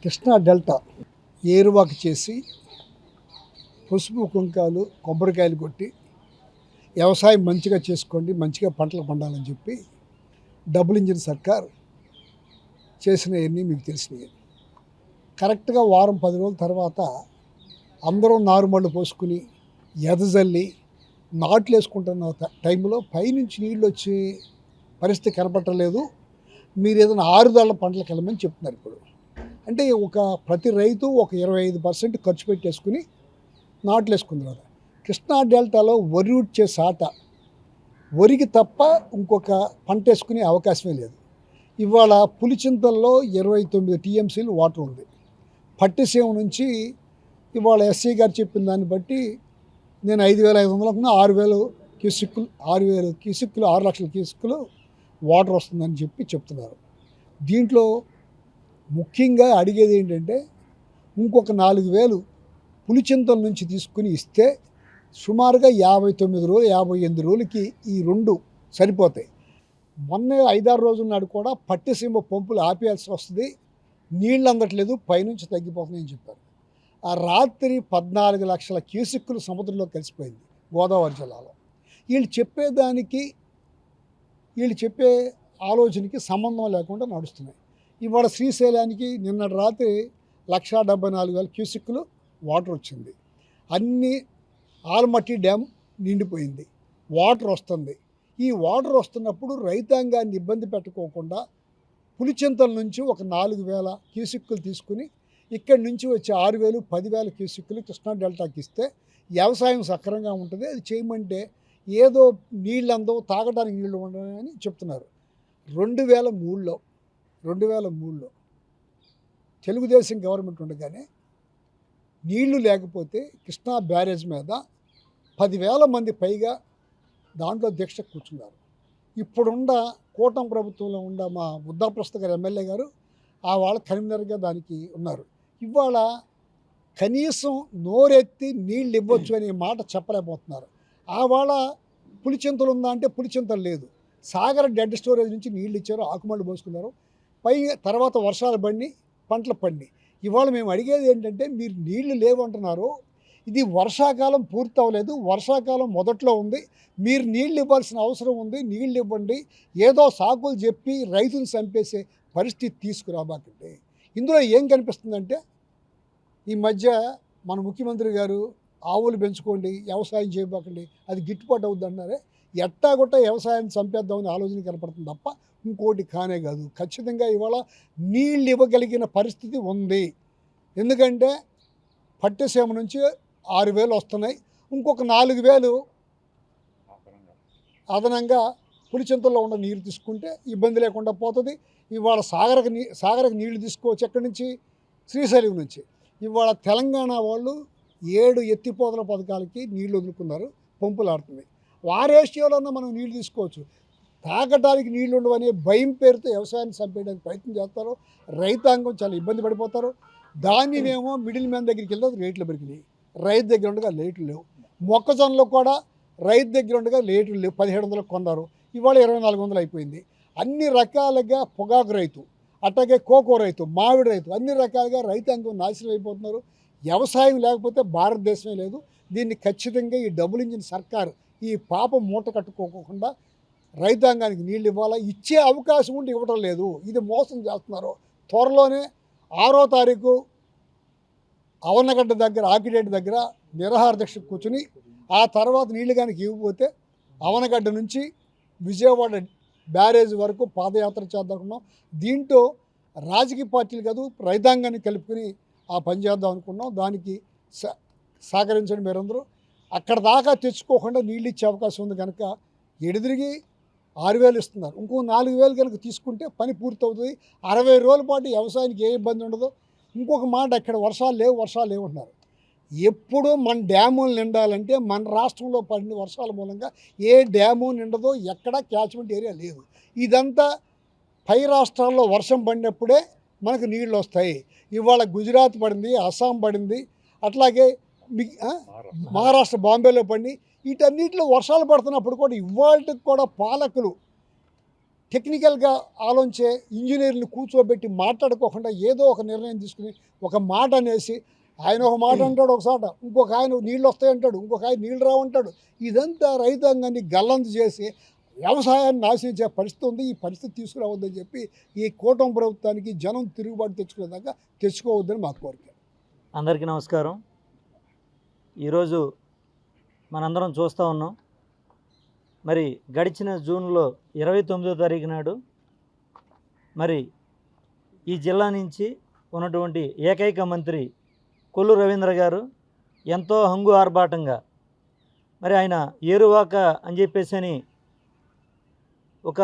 Krishna delta ఏరువాక చేసి పసుపు కుంకాలు కొబ్బరికాయలు కొట్టి వ్యవసాయం మంచిగా చేసుకోండి, మంచిగా పంటలు పండాలని చెప్పి డబుల్ ఇంజిన్ సర్కార్ చేసినవన్నీ మీకు తెలిసినవి. కరెక్ట్గా వారం 10 రోజుల తర్వాత అందరూ నారుమళ్ళు పోసుకుని ఎదజల్లి నాట్లు వేసుకుంటున్న టైంలో పైనుంచి నీళ్ళు వచ్చే పరిస్థితి కనపడలేదు. మీరు ఏదైనా ఆరుదళ్ళ పంటలకు వెళ్ళమని చెప్తున్నారు. ఇప్పుడు అంటే ప్రతి రైతు ఒక 25% ఖర్చు పెట్టేసుకుని నాట్లు వేసుకున్నారు. కృష్ణా డెల్టాలో వరి వచ్చే సాట వరికి తప్ప ఇంకొక పంట వేసుకునే అవకాశమే లేదు. ఇవాళ పులిచింతల్లో 29 టీఎంసీలు వాటర్ ఉంది. పట్టిసీమ నుంచి ఇవాళ ఎస్సీ గారు చెప్పిన దాన్ని బట్టి నేను 5,500 అనుకున్నా, 6,000 క్యూసిక్కులు 6,000 క్యూసిక్కులు 6 లక్షల క్యూసిక్కులు వాటర్ వస్తుందని చెప్తున్నారు. దీంట్లో ముఖ్యంగా అడిగేది ఏంటంటే ఇంకొక 4,000 పులిచింతల నుంచి తీసుకుని ఇస్తే సుమారుగా 59 రోజులు 58 రోజులకి ఈ రెండు సరిపోతాయి. మొన్న 5-6 రోజుల నాడు కూడా పట్టిసీమ పంపులు ఆపేయాల్సి వస్తుంది, నీళ్ళు అందట్లేదు, పైనుంచి తగ్గిపోతున్నాయని చెప్పారు. ఆ రాత్రి 14 లక్షల క్యూసిక్కులు సముద్రంలో కలిసిపోయింది గోదావరి జిల్లాలో. వీళ్ళు చెప్పే ఆలోచనకి సంబంధం లేకుండా నడుస్తున్నాయి. ఇవాళ శ్రీశైలానికి నిన్నటి రాత్రి 1,74,000 క్యూసిక్కులు వాటర్ వచ్చింది. అన్ని ఆల్మట్టి డ్యామ్ నిండిపోయింది, వాటర్ వస్తుంది. ఈ వాటర్ వస్తున్నప్పుడు రైతాంగాన్ని ఇబ్బంది పెట్టుకోకుండా పులిచింతల నుంచి ఒక 4,000 క్యూసిక్కులు తీసుకుని ఇక్కడి నుంచి వచ్చే 6,000 10,000 క్యూసిక్కులు కృష్ణా డెల్టాకి ఇస్తే వ్యవసాయం సక్రమంగా ఉంటుంది. అది చేయమంటే ఏదో నీళ్ళందో తాగడానికి నీళ్ళు ఉండని చెప్తున్నారు. 2003లో తెలుగుదేశం గవర్నమెంట్ ఉండగానే నీళ్లు లేకపోతే కృష్ణా బ్యారేజ్ మీద 10,000 మంది పైగా దాంట్లో దీక్ష కూర్చున్నారు. ఇప్పుడున్న కూటమి ప్రభుత్వంలో ఉన్న మా బుద్ధాప్రస్థ గారు ఎమ్మెల్యే గారు వాళ్ళ కన్వీనర్గా దానికి ఉన్నారు. ఇవాళ కనీసం నోరెత్తి నీళ్ళు ఇవ్వచ్చు అనే మాట చెప్పలేకపోతున్నారు. వాళ్ళ పులిచింతలు ఉందా అంటే పులిచింతలు లేదు. సాగర్ డెడ్ స్టోరేజ్ నుంచి నీళ్ళు ఇచ్చారు, ఆకుమళ్ళు పోసుకున్నారు. తర్వాత వర్షాలు పడి పంటలు పండి. ఇవాళ మేము అడిగేది ఏంటంటే మీరు నీళ్లు లేవంటున్నారు, ఇది వర్షాకాలం పూర్తి అవ్వలేదు, వర్షాకాలం మొదట్లో ఉంది, మీరు నీళ్ళు ఇవ్వాల్సిన అవసరం ఉంది, నీళ్ళు ఇవ్వండి. ఏదో సాకులు చెప్పి రైతుని చంపేసే పరిస్థితి తీసుకురాబాకండి. ఇందులో ఏం కనిపిస్తుందంటే ఈ మధ్య మన ముఖ్యమంత్రి గారు ఆవులు పెంచుకోండి, వ్యవసాయం చేయబాకండి, అది గిట్టుబాటు అవుద్ది అన్నారే. ఎట్టాగొట్ట వ్యవసాయాన్ని చంపేద్దామని ఆలోచన కనపడుతుంది తప్ప ఇంకోటి కానే కాదు. ఖచ్చితంగా ఇవాళ నీళ్ళు ఇవ్వగలిగిన పరిస్థితి ఉంది. ఎందుకంటే పట్టిసీమ నుంచి 6,000 వస్తున్నాయి, ఇంకొక 4,000 అదనంగా పులిచింతల్లో ఉన్న నీరు తీసుకుంటే ఇబ్బంది లేకుండా పోతుంది. ఇవాళ సాగరకు నీళ్లు తీసుకోవచ్చు ఎక్కడి నుంచి, శ్రీశైలం నుంచి. ఇవాళ తెలంగాణ వాళ్ళు 7 ఎత్తిపోతల పథకాలకి నీళ్లు వదులుకున్నారు, పంపులు ఆడుతున్నాయి. వారేషియోలో మనం నీళ్లు తీసుకోవచ్చు, తాగడానికి నీళ్లు ఉండవనే భయం పేరుతో వ్యవసాయాన్ని చంపేయడానికి ప్రయత్నం చేస్తారు. రైతాంగం చాలా ఇబ్బంది పడిపోతారు. దానినేమో మిడిల్ మ్యాన్ దగ్గరికి వెళ్తే రేట్లు పెరిగినాయి, రైతు దగ్గర ఉండగా రేట్లు లేవు. మొక్కజొన్నలో కూడా రైతు దగ్గర ఉండగా రేట్లు లేవు, 1,700 కొన్నారు, ఇవాళ 2,400 అయిపోయింది. అన్ని రకాలుగా పొగాకు రైతు, అట్లాగే కోకో రైతు, మామిడి రైతు, అన్ని రకాలుగా రైతాంగం నాశనం అయిపోతున్నారు. వ్యవసాయం లేకపోతే భారతదేశమే లేదు. దీన్ని ఖచ్చితంగా ఈ డబుల్ ఇంజిన్ సర్కారు ఈ పాపం మూట కట్టుకోకుండా రైతాంగానికి నీళ్ళు ఇవ్వాలా. ఇచ్చే అవకాశం ఉండి ఇవ్వడం లేదు, ఇది మోసం చేస్తున్నారు. త్వరలోనే 6వ తారీఖు అవన్నగడ్డ దగ్గర ఆకిడేటి దగ్గర నిరాహార దీక్ష కూర్చుని ఆ తర్వాత నీళ్లు కనుక ఇవ్వకపోతే అవనగడ్డ నుంచి విజయవాడ బ్యారేజ్ వరకు పాదయాత్ర చేద్దామనుకున్నాం. దీంట్లో రాజకీయ పార్టీలు కాదు, రైతాంగాన్ని కలుపుకొని ఆ పని చేద్దాం అనుకున్నాం. దానికి సహకరించండి మీరందరూ. అక్కడ దాకా తెచ్చుకోకుండా నీళ్ళు ఇచ్చే అవకాశం ఉంది కనుక ఎడిదిరిగి 6,000 ఇస్తున్నారు. ఇంకో 4,000 కనుక తీసుకుంటే పని పూర్తవుతుంది. 60 రోజుల పాటు వ్యవసాయానికి ఏ ఇబ్బంది ఉండదు. ఇంకొక మాట, అక్కడ వర్షాలు లేవు అంటున్నారు. ఎప్పుడు మన డ్యాములు నిండాలంటే మన రాష్ట్రంలో పడిన వర్షాల మూలంగా ఏ డ్యాము నిండదో, ఎక్కడ క్యాచ్మెంట్ ఏరియా లేదు. ఇదంతా పై రాష్ట్రాల్లో వర్షం పడినప్పుడే మనకు నీళ్ళు వస్తాయి. ఇవాళ గుజరాత్ పడింది, అస్సాం పడింది, అట్లాగే మహారాష్ట్ర బాంబేలో పడి వీటన్నిటిలో వర్షాలు పడుతున్నప్పుడు కూడా ఇవాళకి కూడా పాలకులు టెక్నికల్గా ఆలోచించే ఇంజనీర్లు కూర్చోబెట్టి మాట్లాడుకోకుండా ఏదో ఒక నిర్ణయం తీసుకుని ఒక మాట అనేసి ఆయన ఒక మాట అంటాడు ఒకసాట, ఇంకొక ఆయన నీళ్ళు వస్తాయంటాడు, ఇంకొక ఆయన నీళ్ళు రావంటాడు. ఇదంతా రైతాంగాన్ని గల్లంతు చేసి వ్యవసాయాన్ని నాశించే పరిస్థితి ఉంది. ఈ పరిస్థితి తీసుకురావద్దని చెప్పి ఈ కూటమి ప్రభుత్వానికి జనం తిరుగుబాటు తెచ్చుకునేదాకా తెచ్చుకోవద్దని మా కోరిక. అందరికీ నమస్కారం. ఈరోజు మనందరం చూస్తూ ఉన్నాం. మరి గడిచిన జూన్లో 29వ తారీఖు నాడు మరి ఈ జిల్లా నుంచి ఉన్నటువంటి ఏకైక మంత్రి కొల్లు రవీంద్ర గారు ఎంతో హంగు ఆర్భాటంగా మరి ఆయన ఏరువాక అని చెప్పేసి ఒక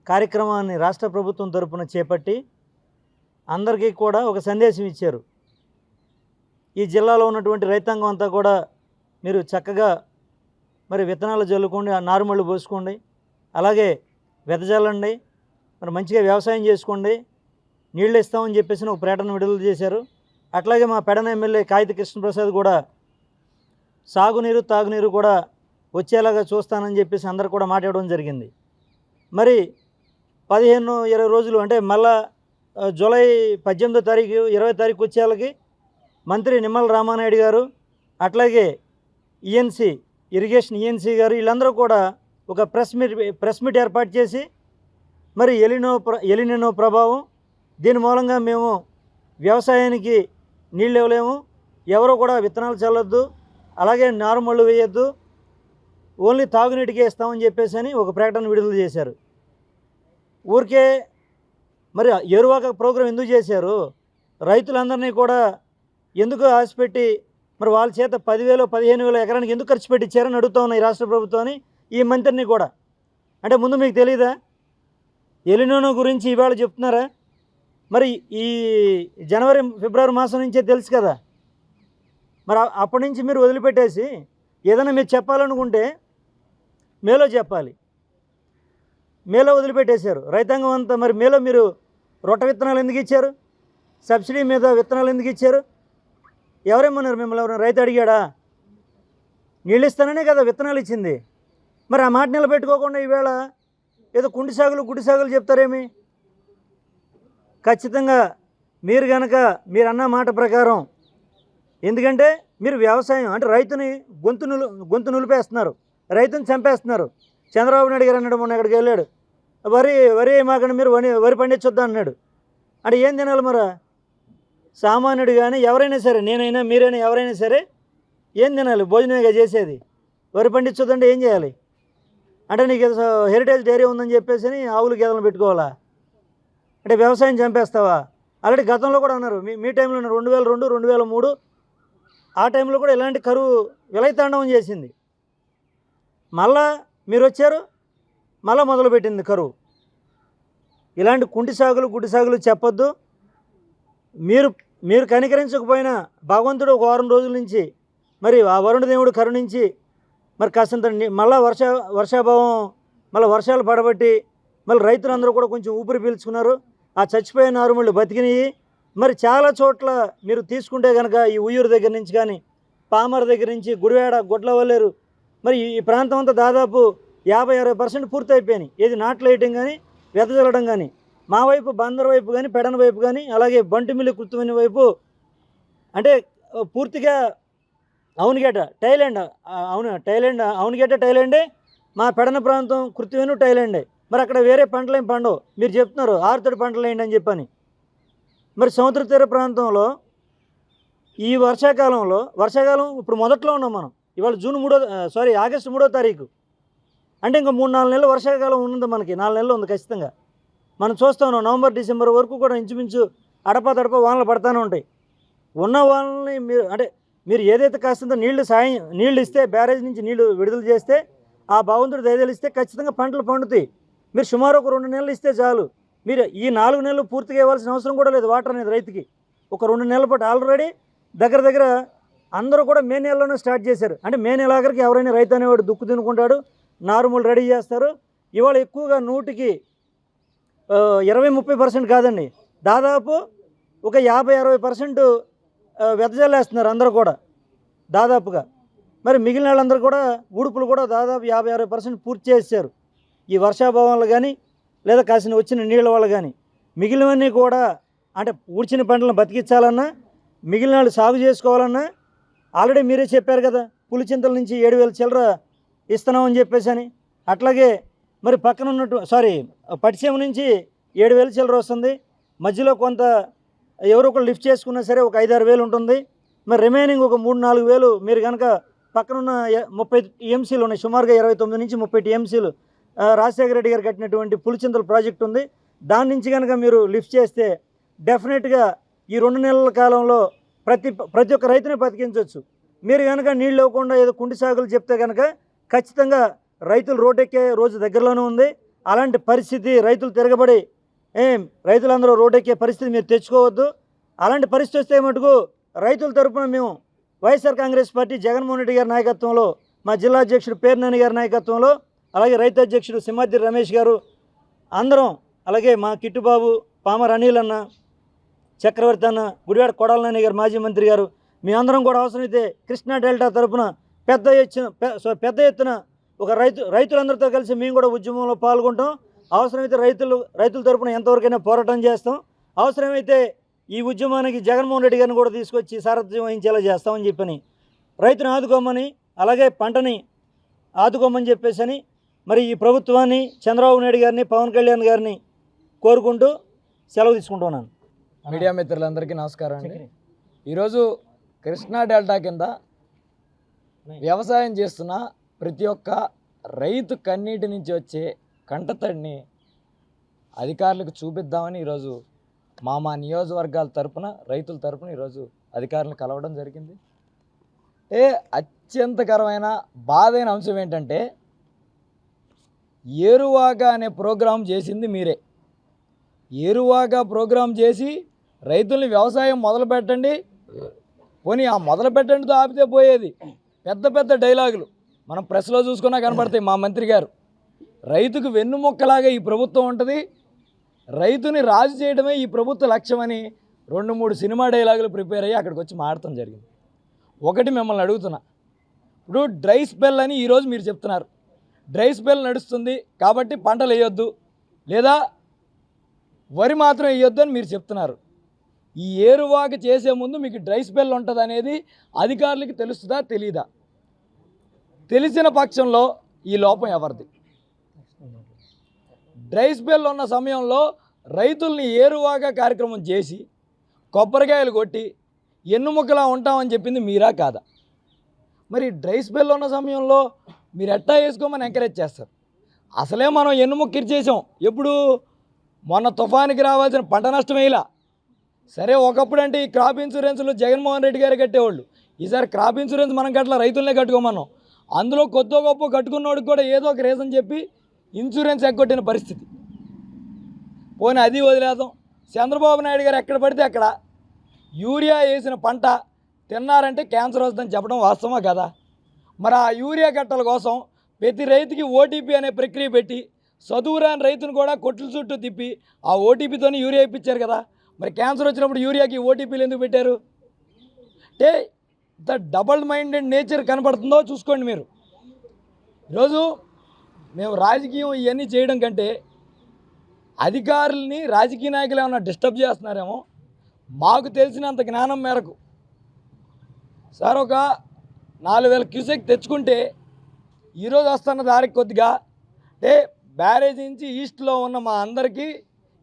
కార్యక్రమాన్ని రాష్ట్ర ప్రభుత్వం తరపున చేపట్టి అందరికీ కూడా ఒక సందేశం ఇచ్చారు. ఈ జిల్లాలో ఉన్నటువంటి రైతాంగం అంతా కూడా మీరు చక్కగా మరి విత్తనాలు జల్లుకోండి, ఆ నారుమళ్ళు పోసుకోండి, అలాగే వెదజల్లండి, మరి మంచిగా వ్యవసాయం చేసుకోండి, నీళ్ళు ఇస్తామని చెప్పేసి ఒక ప్రకటన విడుదల చేశారు. అట్లాగే మా పెడన ఎమ్మెల్యే కాగిత కృష్ణప్రసాద్ కూడా సాగునీరు తాగునీరు కూడా వచ్చేలాగా చూస్తానని చెప్పేసి అందరు కూడా మాట్లాడడం జరిగింది. మరి 15-20 రోజులు అంటే మళ్ళా జూలై 18వ తారీఖు 20వ తారీఖు వచ్చేళ్ళకి మంత్రి నిమ్మల రామానాయుడు గారు అట్లాగే ఈఎన్సీ ఇరిగేషన్ ఈఎన్సీ గారు వీళ్ళందరూ కూడా ఒక ప్రెస్ మీట్ ఏర్పాటు చేసి మరి ఎలినో ప్రభావం, దీని మూలంగా మేము వ్యవసాయానికి నీళ్ళు ఇవ్వలేము, ఎవరో కూడా విత్తనాలు చల్లొద్దు, అలాగే నారుమళ్ళు వేయొద్దు, ఓన్లీ తాగునీటికే ఇస్తామని చెప్పేసి ఒక ప్రకటన విడుదల చేశారు. ఊరికే మరి ఎరువాక ప్రోగ్రాం ఎందుకు చేశారు? రైతులందరినీ కూడా ఎందుకు ఆశపెట్టి మరి వాళ్ళ చేత 10,000-15,000 ఎకరానికి ఎందుకు ఖర్చు పెట్టించారని అడుగుతా ఉన్నాయి రాష్ట్ర ప్రభుత్వాన్ని, ఈ మంత్రిని కూడా. అంటే ముందు మీకు తెలీదా? ఎలినో గురించి ఇవాళ చెప్తున్నారా? మరి ఈ జనవరి ఫిబ్రవరి మాసం నుంచే తెలుసు కదా. మరి అప్పటి నుంచి మీరు వదిలిపెట్టేసి ఏదైనా మీరు చెప్పాలనుకుంటే మేలో చెప్పాలి. మేలో వదిలిపెట్టేశారు రైతాంగం అంతా. మరి మేలో మీరు రొట్ట విత్తనాలు ఎందుకు ఇచ్చారు? సబ్సిడీ మీద విత్తనాలు ఎందుకు ఇచ్చారు? ఎవరేమన్నారు మిమ్మల్ని? ఎవరైనా రైతు అడిగాడా? నీళ్ళు ఇస్తాననే కదా విత్తనాలు ఇచ్చింది. మరి ఆ మాట నిలబెట్టుకోకుండా ఈవేళ ఏదో గుడి సాగులు చెప్తారేమి? ఖచ్చితంగా మీరు కనుక మీరు అన్న మాట ప్రకారం, ఎందుకంటే మీరు వ్యవసాయం అంటే రైతుని గొంతు నులిపేస్తున్నారు, రైతుని చంపేస్తున్నారు. చంద్రబాబు నాయుడు గారు అన్నాడు మొన్న ఎక్కడికి వెళ్ళాడు, వరి మాకండి మీరు వరి పండించొద్దా అన్నాడు. అంటే ఏం తినాలి మరి? సామాన్యుడు కానీ ఎవరైనా సరే, నేనైనా మీరైనా ఎవరైనా సరే ఏం తినాలి? భోజనంగా చేసేది. వరి పండించొద్దంటే ఏం చేయాలి? అంటే నీకు హెరిటేజ్ డైరీ ఉందని చెప్పేసి ఆవులు గేదెలను పెట్టుకోవాలా? అంటే వ్యవసాయం చంపేస్తావా? ఆల్రెడీ గతంలో కూడా అన్నారు, మీ టైంలో 2002, 2003 ఆ టైంలో కూడా ఇలాంటి కరువు విలయతాండవం చేసింది. మళ్ళా మీరు వచ్చారు, మళ్ళా మొదలుపెట్టింది కరువు. ఇలాంటి గుడ్డి సాగులు చెప్పొద్దు. మీరు కనికరించకపోయినా భగవంతుడు ఒక 4 రోజుల నుంచి మరి ఆ వరుణ దేవుడు కరుణించి మరి కాస్తంత మళ్ళా వర్షాభావం మళ్ళీ వర్షాలు పడబట్టి మళ్ళీ రైతులందరూ కూడా కొంచెం ఊపిరి పీల్చుకున్నారు. ఆ చచ్చిపోయిన నారుమళ్ళు బతికినాయి. మరి చాలా చోట్ల మీరు తీసుకుంటే కనుక ఈ ఉయ్యూరు దగ్గర నుంచి కానీ, పామర్ దగ్గర నుంచి గుడివాడ, గొడ్లవల్లేరు, మరి ఈ ప్రాంతం అంతా దాదాపు 50-60% పూర్తి అయిపోయినాయి. ఏది నాట్లు వేయటం కానీ వెదజల్లడం కానీ. మా వైపు బందర్ వైపు కానీ, పెడన వైపు కానీ, అలాగే బంటిమిల్లి కృత్తిమని వైపు అంటే పూర్తిగా అవునుగేట టైలాండే, మా పెడన ప్రాంతం కృత్తిమను టైలాండే. మరి అక్కడ వేరే పంటలు ఏం పండవు. మీరు చెప్తున్నారు ఆరుతడి పంటలు ఏంటి అని చెప్పని. మరి సముద్ర తీర ప్రాంతంలో ఈ వర్షాకాలం ఇప్పుడు మొదట్లో ఉన్నాం మనం. ఇవాళ ఆగస్టు 3వ తారీఖు. అంటే ఇంకా 3-4 నెలలు వర్షాకాలం ఉంది మనకి. 4 నెలలు ఉంది ఖచ్చితంగా. మనం చూస్తూ ఉన్నాం నవంబర్, డిసెంబర్ వరకు కూడా ఇంచుమించు అడపా వానలు పడతానే ఉంటాయి. ఉన్న వాళ్ళని మీరు ఏదైతే కాస్తంత నీళ్లు ఇస్తే, బ్యారేజ్ నుంచి నీళ్లు విడుదల చేస్తే, ఆ భగవంతుడు దయదలిస్తే ఖచ్చితంగా పంటలు పండుతాయి. మీరు సుమారు ఒక 2 నెలలు ఇస్తే చాలు. మీరు ఈ 4 నెలలు పూర్తిగా ఇవ్వాల్సిన అవసరం కూడా లేదు వాటర్ అనేది రైతుకి. ఒక 2 నెలల పాటు ఆల్రెడీ దగ్గర అందరూ కూడా మే నెలలోనే స్టార్ట్ చేశారు. అంటే మే నెల ఆఖరికి ఎవరైనా రైతు అనేవాడు దుక్కు తినుకుంటాడు, నారుమూలు రెడీ చేస్తారు. ఇవాళ ఎక్కువగా 100కి 20-30% కాదండి, దాదాపు ఒక 50-60% వెదజల్లేస్తున్నారు అందరూ కూడా దాదాపుగా. మరి మిగిలిన వాళ్ళందరూ కూడా ఉడుపులు కూడా దాదాపు 50-60% పూర్తి చేశారు. ఈ వర్షాభావాలు కానీ లేదా కాసిన వచ్చిన నీళ్ళ వల్ల కానీ మిగిలినవన్నీ కూడా అంటే ఊడ్చిన పంటలను బతికించాలన్నా మిగిలిన వాళ్ళు సాగు చేసుకోవాలన్నా ఆల్రెడీ మీరే చెప్పారు కదా పులిచింతల నుంచి 7,000 చిల్లర ఇస్తున్నామని చెప్పేసి అని. అట్లాగే మరి పక్కన ఉన్నట్టు పట్టిసీమ నుంచి 7,000 చిల్లర వస్తుంది. మధ్యలో కొంత ఎవరో ఒకరు లిఫ్ట్ చేసుకున్నా సరే ఒక 5-6 వేలు ఉంటుంది. మరి రిమైనింగ్ ఒక 3-4 వేలు మీరు కనుక పక్కనున్న 30 టీఎంసీలు ఉన్నాయి, సుమారుగా 29 నుంచి 30 టీఎంసీలు రాజశేఖర రెడ్డి గారు కట్టినటువంటి పులిచింతల ప్రాజెక్ట్ ఉంది. దాని నుంచి కనుక మీరు లిఫ్ట్ చేస్తే డెఫినెట్గా ఈ 2 నెలల కాలంలో ప్రతి ఒక్క రైతుని బతికించవచ్చు. మీరు కనుక నీళ్ళు ఇవ్వకుండా ఏదో కుంటి సాగులు చెప్తే కనుక ఖచ్చితంగా రైతులు రోడ్డెక్కే రోజు దగ్గరలోనే ఉంది. అలాంటి పరిస్థితి రైతులు తిరగబడి రైతులందరూ రోడ్డెక్కే పరిస్థితి మీరు తెచ్చుకోవద్దు. అలాంటి పరిస్థితి వస్తే మటుకు రైతుల తరఫున మేము వైఎస్ఆర్ కాంగ్రెస్ పార్టీ జగన్మోహన్ రెడ్డి గారి నాయకత్వంలో, మా జిల్లా అధ్యక్షుడు పేర్నేని గారి నాయకత్వంలో, అలాగే రైతు అధ్యక్షుడు సింహాద్రి రమేష్ గారు అందరం, అలాగే మా కిట్టుబాబు, పామర్ అనిల్ అన్న, చక్రవర్తి అన్న, గుడివాడ కొడాలని గారు మాజీ మంత్రి గారు, మీ అందరం కూడా అవసరమైతే కృష్ణా డెల్టా తరఫున పెద్ద ఎత్తున ఒక రైతులందరితో కలిసి మేము కూడా ఉద్యమంలో పాల్గొంటాం. అవసరమైతే రైతుల తరఫున ఎంతవరకైనా పోరాటం చేస్తాం. అవసరమైతే ఈ ఉద్యమానికి జగన్మోహన్ రెడ్డి గారిని కూడా తీసుకొచ్చి సారథ్యం వహించేలా చేస్తామని చెప్పని రైతుని ఆదుకోమని, అలాగే పంటని ఆదుకోమని చెప్పేసి మరి ఈ ప్రభుత్వాన్ని, చంద్రబాబు నాయుడు గారిని, పవన్ కళ్యాణ్ గారిని కోరుకుంటూ సెలవు తీసుకుంటున్నాను. మీడియా మిత్రులందరికీ నమస్కారం అండి. ఈరోజు కృష్ణా డెల్టా కింద వ్యవసాయం చేస్తున్న ప్రతి ఒక్క రైతు కన్నీటి నుంచి వచ్చే కంటతడిని అధికారులకు చూపిద్దామని ఈరోజు మా నియోజకవర్గాల తరపున, రైతుల తరపున ఈరోజు అధికారులను కలవడం జరిగింది. అత్యంతకరమైన బాధైన అంశం ఏంటంటే ఏరువాగా అనే ప్రోగ్రాం చేసింది మీరే. ఏరువాగా ప్రోగ్రాం చేసి రైతుల్ని వ్యవసాయం మొదలు పెట్టండి, పోనీ ఆ మొదలు పెట్టండితో ఆపితే పోయేది. పెద్ద డైలాగులు మనం ప్రెస్లో చూసుకున్నా కనబడతాయి. మా మంత్రి గారు రైతుకు వెన్నుముక్కలాగా ఈ ప్రభుత్వం ఉంటుంది, రైతుని రాజు చేయడమే ఈ ప్రభుత్వ లక్ష్యమని 2-3 సినిమా డైలాగులు ప్రిపేర్ అయ్యి అక్కడికి వచ్చి మాడటం జరిగింది. ఒకటి మిమ్మల్ని అడుగుతున్నా, ఇప్పుడు డ్రై స్పెల్ అని ఈరోజు మీరు చెప్తున్నారు. డ్రై స్పెల్ నడుస్తుంది కాబట్టి పంటలు వేయొద్దు, లేదా వరి మాత్రం వేయొద్దు అని మీరు చెప్తున్నారు. ఈ ఏరువాక చేసే ముందు మీకు డ్రై స్పెల్ ఉంటుంది అనేది అధికారులకి తెలుస్తుందా తెలీదా? తెలిసిన పక్షంలో ఈ లోపం ఎవరిది? డ్రై స్పెల్ ఉన్న సమయంలో రైతుల్ని ఏరువాక కార్యక్రమం చేసి కొబ్బరికాయలు కొట్టి ఎన్నుముక్కలా ఉంటామని చెప్పింది మీరా కాదా? మరి డ్రై స్పెల్ ఉన్న సమయంలో మీరు ఎట్టా వేసుకోమని ఎంకరేజ్ చేస్తారు? అసలే మనం ఎన్నుముక్క ఇచ్చేసాం. ఎప్పుడు మొన్న తుఫానికి రావాల్సిన పంట నష్టం వేయలా. సరే, ఒకప్పుడు అంటే ఈ క్రాప్ ఇన్సూరెన్స్లు జగన్మోహన్ రెడ్డి గారు కట్టేవాళ్ళు. ఈసారి క్రాప్ ఇన్సూరెన్స్ మనం కట్టలా, రైతులనే కట్టుకోమన్నాం. అందులో కొద్ది గొప్ప కట్టుకున్నోడికి కూడా ఏదో ఒక రీజన్ చెప్పి ఇన్సూరెన్స్ ఎగ్గొట్టిన పరిస్థితి. పోనీ అది వదిలేద్దాం. చంద్రబాబు నాయుడు గారు ఎక్కడ పడితే అక్కడ యూరియా వేసిన పంట తిన్నారంటే క్యాన్సర్ వస్తుందని చెప్పడం వాస్తవమా కదా? మరి ఆ యూరియా కట్టల కోసం ప్రతి రైతుకి ఓటీపీ అనే ప్రక్రియ పెట్టి చదువురాని రైతును కూడా కొట్ల చుట్టూ తిప్పి ఆ ఓటీపీతోనే యూరియా ఇప్పించారు కదా. మరి క్యాన్సర్ వచ్చినప్పుడు యూరియాకి ఓటీపీలు ఎందుకు పెట్టారు? అంటే ఇంత డబల్ మైండెడ్ నేచర్ కనపడుతుందో చూసుకోండి మీరు. ఈరోజు మేము రాజకీయం ఇవన్నీ చేయడం కంటే అధికారుల్ని, రాజకీయ నాయకులు ఏమన్నా డిస్టర్బ్ చేస్తున్నారేమో. మాకు తెలిసినంత జ్ఞానం మేరకు సార్ ఒక 4,000 క్యూసెక్ తెచ్చుకుంటే ఈరోజు వస్తున్న దారికి కొద్దిగా అంటే బ్యారేజ్ నుంచి ఈస్ట్లో ఉన్న మా అందరికీ,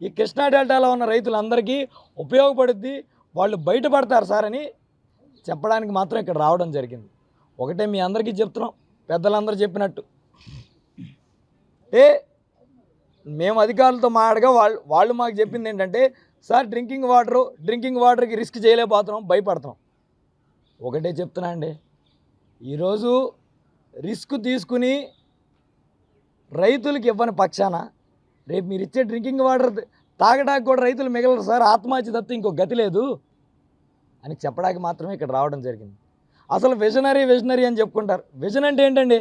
ఈ కృష్ణా డెల్టాలో ఉన్న రైతులందరికీ ఉపయోగపడుద్ది, వాళ్ళు బయటపడతారు సార్ అని చెప్పడానికి మాత్రం ఇక్కడ రావడం జరిగింది. ఒకటే మీ అందరికీ చెప్తున్నాం, పెద్దలందరూ చెప్పినట్టు. మేము అధికారులతో మాట్లాడగా వాళ్ళు మాకు చెప్పింది ఏంటంటే, సార్ డ్రింకింగ్ వాటర్కి రిస్క్ చేయలేకపోతున్నాం, భయపడుతున్నాం. ఒకటే చెప్తున్నా అండి, ఈరోజు రిస్క్ తీసుకుని రైతులకి ఇవ్వని పక్షాన రేపు మీరు ఇచ్చే డ్రింకింగ్ వాటర్ తాగడానికి కూడా రైతులు మిగలరు సార్, ఆత్మహత్య తప్ప ఇంకో గతి లేదు అని చెప్పడానికి మాత్రమే ఇక్కడ రావడం జరిగింది. అసలు విజనరీ అని చెప్పుకుంటారు. విజన్ అంటే ఏంటండి?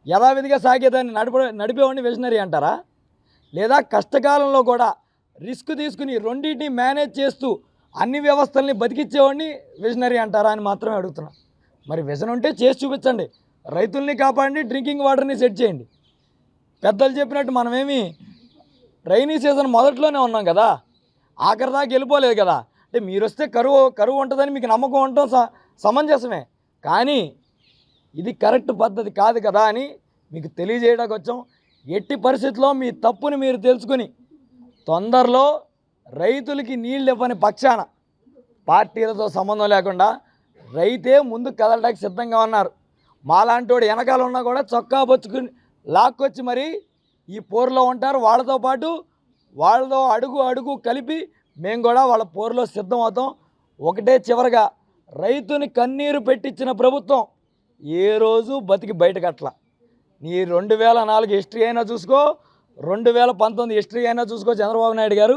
యథావిధిగా సాగేదాన్ని నడిపేవాడిని విజనరీ అంటారా? లేదా కష్టకాలంలో కూడా రిస్క్ తీసుకుని రెండింటిని మేనేజ్ చేస్తూ అన్ని వ్యవస్థల్ని బతికించేవాడిని విజనరీ అంటారా అని మాత్రమే అడుగుతున్నా. మరి విజన్ ఉంటే చేసి చూపించండి, రైతుల్ని కాపాడండి, డ్రింకింగ్ వాటర్ని సెట్ చేయండి. పెద్దలు చెప్పినట్టు మనమేమి రైనీ సీజన్ మొదట్లోనే ఉన్నాం కదా, ఆఖరి దాకా వెళ్ళిపోలేదు కదా. అంటే మీరు వస్తే కరువు ఉంటుందని మీకు నమ్మకం ఉండటం సమంజసమే, కానీ ఇది కరెక్ట్ పద్ధతి కాదు కదా అని మీకు తెలియజేయడానికి వచ్చాం. ఎట్టి పరిస్థితుల్లో మీ తప్పుని మీరు తెలుసుకుని తొందరలో రైతులకి నీళ్ళు ఇవ్వని పక్షాన పార్టీలతో సంబంధం లేకుండా రైతే ముందుకు కదలడానికి సిద్ధంగా ఉన్నారు. మాలాంటి వాడు వెనకాల ఉన్నా కూడా చొక్కా బొచ్చుకుని లాక్కొచ్చి మరి ఈ పోరులో ఉంటారు. వాళ్ళతో పాటు వాళ్ళతో అడుగు కలిపి మేము కూడా వాళ్ళ పోరులో సిద్ధం అవుతాం. ఒకటే చివరగా, రైతుని కన్నీరు పెట్టించిన ప్రభుత్వం ఏ రోజు బతికి బయటకట్ల. నీ 2004 హిస్టరీ అయినా చూసుకో, 2019 హిస్టరీ అయినా చూసుకో చంద్రబాబు నాయుడు గారు.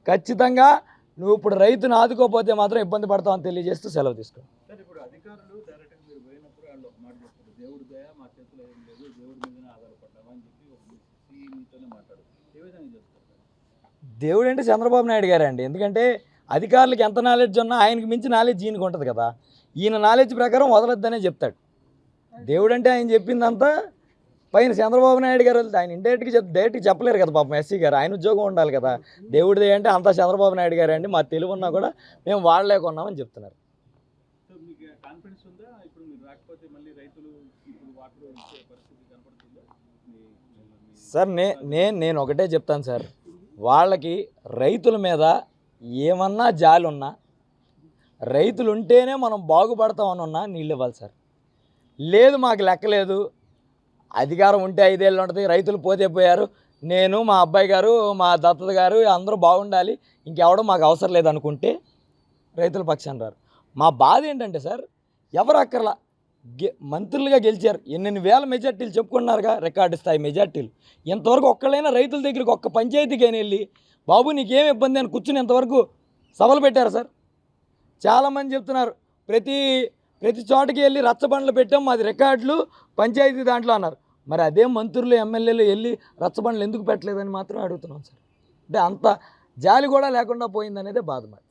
ఖచ్చితంగా నువ్వు ఇప్పుడు రైతుని ఆదుకోకపోతే మాత్రం ఇబ్బంది పడతామని తెలియజేస్తూ సెలవు తీసుకో. సార్, ఇప్పుడు అధికారులు డైరెక్ట్గా మీరు పోయినప్పుడు వాళ్ళు ఒక మాట చెప్తారు, దేవుడి దయ మా చేతిలో ఏం లేదు, దేవుడి మీదనే ఆధారపడ్డామా అని చెప్పి ఒక మీతోనే మాట్లాడు. ఏ విధంగా చెప్తారు సార్? దేవుడు అంటే చంద్రబాబు నాయుడు గారే అండి. ఎందుకంటే అధికారులకు ఎంత నాలెడ్జ్ ఉన్నా ఆయనకి మించి నాలెడ్జ్ ఈయనకు ఉంటుంది కదా. ఈయన నాలెడ్జ్ ప్రకారం వదలొద్దనే చెప్తాడు. దేవుడు అంటే ఆయన చెప్పిందంతా పైన చంద్రబాబు నాయుడు గారు వెళ్తే ఆయన డైరెక్ట్గా చెప్పలేరు కదా పాపం ఎస్సీ గారు. ఆయన ఉద్యోగం ఉండాలి కదా. దేవుడిదే అంటే అంతా చంద్రబాబు నాయుడు గారే అండి, మా తెలివి ఉన్నా కూడా మేము వాడలేకున్నామని చెప్తున్నారు. సో మీకు కాన్ఫిడెన్స్ ఉందా ఇప్పుడు మీరు రాకపోతే మళ్ళీ రైతులు ఇప్పుడు వాటర్ ఇచ్చే పరిస్థితి కనపడుతుందా? సార్ నేను ఒకటే చెప్తాను సార్, వాళ్ళకి రైతుల మీద ఏమన్నా జాలి ఉన్నా, రైతులు ఉంటేనే మనం బాగుపడతామని ఉన్నా నీళ్ళు ఇవ్వాలి సార్. లేదు మాకు లెక్కలేదు, అధికారం ఉంటే 5 ఏళ్ళు ఉంటుంది, రైతులు పోతే పోయారు, నేను మా అబ్బాయి గారు మా దత్తత గారు అందరూ బాగుండాలి, ఇంకెవడో మాకు అవసరం లేదు అనుకుంటే రైతుల పక్షాన రారు. మా బాధ ఏంటంటే సార్, ఎవరు అక్కర్లా మంత్రులుగా గెలిచారు, ఎన్ని వేల మెజార్టీలు చెప్పుకున్నారుగా, రికార్డు స్థాయి మెజార్టీలు. ఇంతవరకు ఒక్కళ్ళైనా రైతుల దగ్గరికి ఒక్క పంచాయతీకి అయినా వెళ్ళి బాబు నీకేం ఇబ్బంది అని కూర్చుని ఇంతవరకు సభలు పెట్టారు సార్. చాలామంది చెప్తున్నారు ప్రతి చోటకి వెళ్ళి రచ్చబండ్లు పెట్టాం, మాది రికార్డులు పంచాయతీ దాంట్లో అన్నారు. మరి అదే మంత్రులు ఎమ్మెల్యేలు వెళ్ళి రచ్చబండ్లు ఎందుకు పెట్టలేదని మాత్రం అడుగుతున్నాం సార్. అంటే అంత జాలి కూడా లేకుండా పోయిందనేదే బాధ మరి.